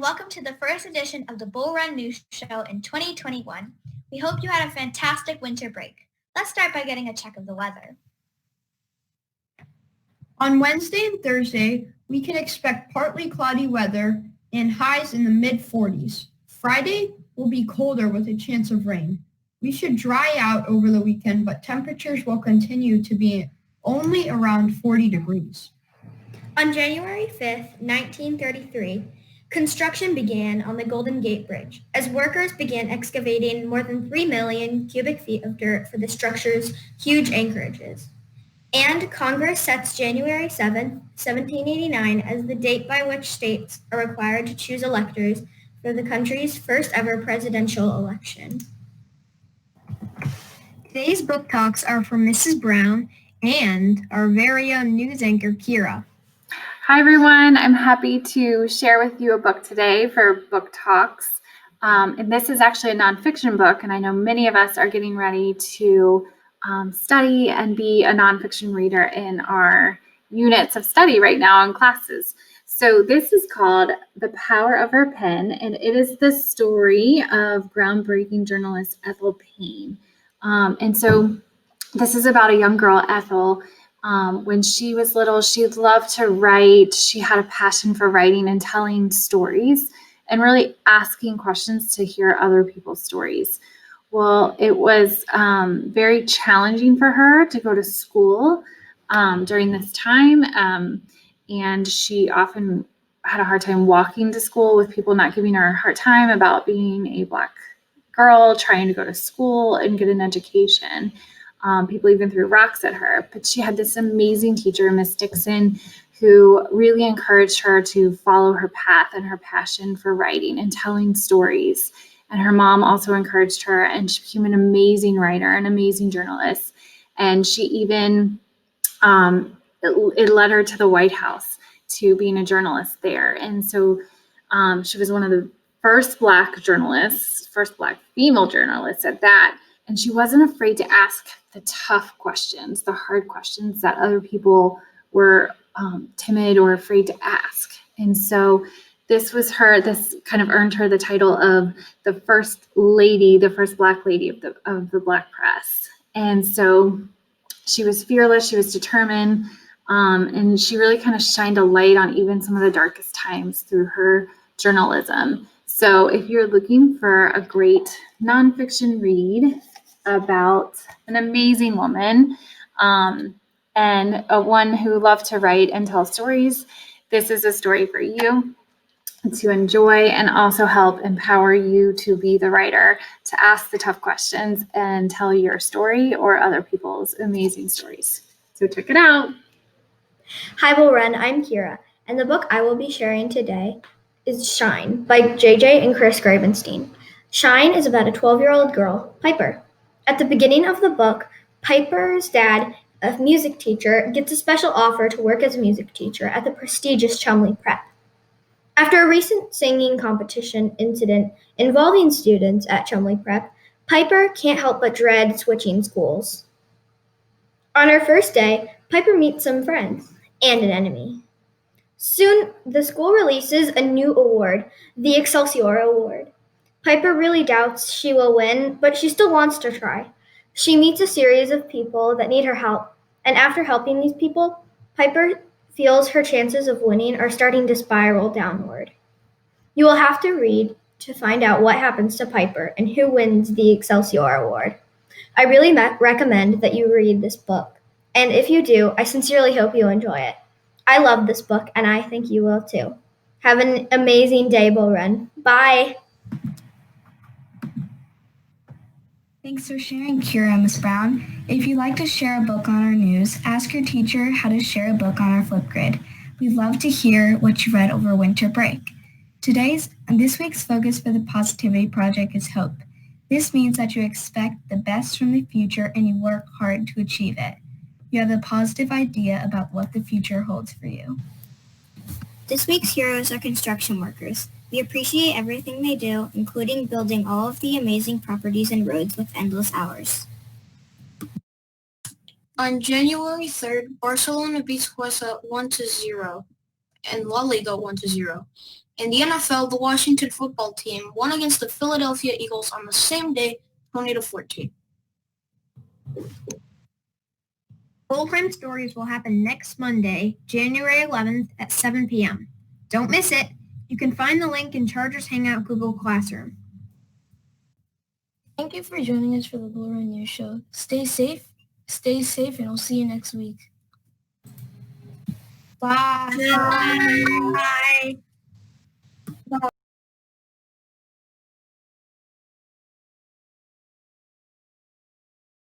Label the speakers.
Speaker 1: welcome to the first edition of the Bull Run News Show in 2021. We hope you had a fantastic winter break. Let's start by getting a check of the weather.
Speaker 2: On Wednesday and Thursday, we can expect partly cloudy weather and highs in the mid-40s. Friday will be colder with a chance of rain. We should dry out over the weekend, but temperatures will continue to be only around 40 degrees.
Speaker 3: On January 5th, 1933, construction began on the Golden Gate Bridge as workers began excavating more than 3 million cubic feet of dirt for the structure's huge anchorages. And Congress sets January 7, 1789 as the date by which states are required to choose electors for the country's first ever presidential election.
Speaker 2: Today's book talks are from Mrs. Brown and our very own news anchor, Kira.
Speaker 4: Hi everyone, I'm happy to share with you a book today for Book Talks. And this is actually a nonfiction book, and I know many of us are getting ready to study and be a nonfiction reader in our units of study right now in classes. So this is called The Power of Her Pen, and it is the story of groundbreaking journalist Ethel Payne. And so this is about a young girl, Ethel. When she was little, she loved to write. She had a passion for writing and telling stories and really asking questions to hear other people's stories. Well, it was very challenging for her to go to school during this time, and she often had a hard time walking to school with people not giving her a hard time about being a Black girl trying to go to school and get an education. People even threw rocks at her, but she had this amazing teacher, Miss Dixon, who really encouraged her to follow her path and her passion for writing and telling stories. And her mom also encouraged her, and she became an amazing writer, an amazing journalist. And she even, it led her to the White House to being a journalist there. And so she was one of the first Black journalists, first Black female journalists at that. And she wasn't afraid to ask the tough questions, the hard questions that other people were timid or afraid to ask. And so this kind of earned her the title of the first lady, the first Black lady of the Black press. And so she was fearless, she was determined, and she really kind of shined a light on even some of the darkest times through her journalism. So if you're looking for a great nonfiction read about an amazing woman and one who loved to write and tell stories, this is a story for you to enjoy and also help empower you to be the writer, to ask the tough questions and tell your story or other people's amazing stories. So check it out.
Speaker 3: Hi Bull Run, I'm Kira, and the book I will be sharing today is Shine by JJ and Chris Gravenstein. Shine is about a 12-year-old girl, Piper. At the beginning of the book, Piper's dad, a music teacher, gets a special offer to work as a music teacher at the prestigious Chumley Prep. After a recent singing competition incident involving students at Chumley Prep, Piper can't help but dread switching schools. On her first day, Piper meets some friends and an enemy. Soon, the school releases a new award, the Excelsior Award. Piper really doubts she will win, but she still wants to try. She meets a series of people that need her help, and after helping these people, Piper feels her chances of winning are starting to spiral downward. You will have to read to find out what happens to Piper and who wins the Excelsior Award. I really recommend that you read this book, and if you do, I sincerely hope you enjoy it. I love this book, and I think you will too. Have an amazing day, Bull Run. Bye!
Speaker 5: Thanks for sharing, Kira and Ms. Brown. If you'd like to share a book on our news, ask your teacher how to share a book on our Flipgrid. We'd love to hear what you read over winter break. This week's focus for the Positivity Project is hope. This means that you expect the best from the future and you work hard to achieve it. You have a positive idea about what the future holds for you.
Speaker 6: This week's heroes are construction workers. We appreciate everything they do, including building all of the amazing properties and roads with endless hours.
Speaker 7: On January 3rd, Barcelona beats Huesca 1-0. and La Liga 1-0. In the NFL, the Washington football team won against the Philadelphia Eagles on the same day, 20-14.
Speaker 2: Bowl Crime Stories will happen next Monday, January 11th at 7 p.m. Don't miss it. You can find the link in Chargers Hangout Google Classroom.
Speaker 5: Thank you for joining us for the Bull Run News Show. Stay safe, and we'll see you next week.
Speaker 2: Bye.
Speaker 6: Bye.